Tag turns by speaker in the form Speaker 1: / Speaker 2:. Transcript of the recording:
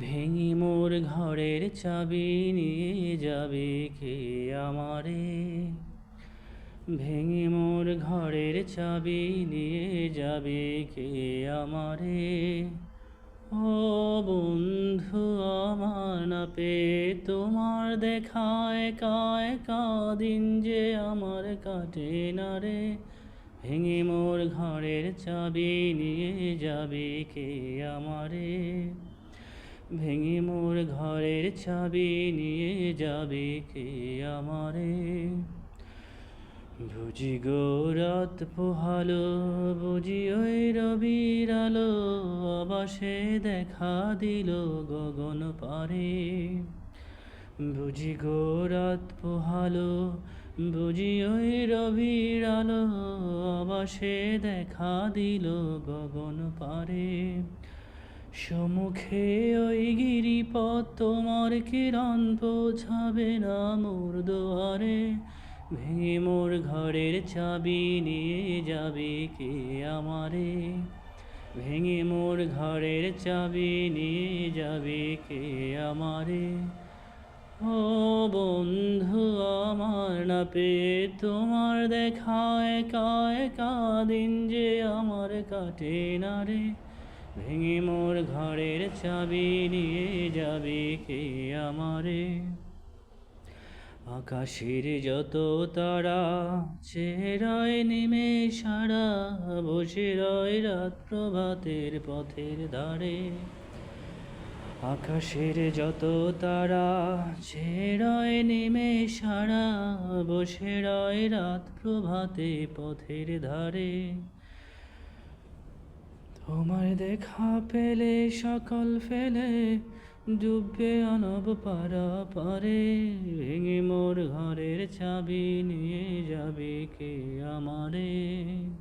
Speaker 1: ভেঙে মোর ঘরের চাবি নিয়ে যাবে কে আমারে? ভেঙে মোর ঘরের চাবি নিয়ে যাবে কে আমারে? ও বন্ধু আমার না পেয়ে তোমার দেখা একা একা দিন যে আমার কাটে না রে। ভেঙে মোর ঘরের চাবি নিয়ে যাবে কে আমারে? ভেঙে মোর ঘরের চাবি নিয়ে যাবে কে আমারে? বুঝি গো রাত পোহালো, বুঝি ওই রবির আলো আবাসে দেখা দিল গগন পারে। বুঝি গো রাত পোহালো, বুঝি ওই রবির আলো আবাসে দেখা দিল গগন পারে। সম্মুখে ওই গিরিপথ তোমার কিরণ পৌঁছাবে না মোর দুয়ারে। ভেঙে মোর ঘরের চাবি নিয়ে যাবে কে আমারে? ভেঙে মোর ঘরের চাবি নিয়ে যাবে কে আমারে? ও বন্ধু আমার না পেয়ে তোমার দেখা একা একা দিন যে আমার কাটে না রে। ভেঙে মোর ঘরের চাবি নিয়ে যাবে কে আমারে? আকাশের যত তারা চেয়ে রয় নিমেষারা, বসে রয় রাত প্রভাতের পথের ধারে। আকাশের যত তারা চেয়ে রয় নিমেষারা, বসে রয় রাত প্রভাতে পথের ধারে। তোমার দেখা পেলে সকল ফেলে ডুববে অনব পারা পারে। ভেঙে মোর ঘরের চাবি নিয়ে যাবে কে আমারে?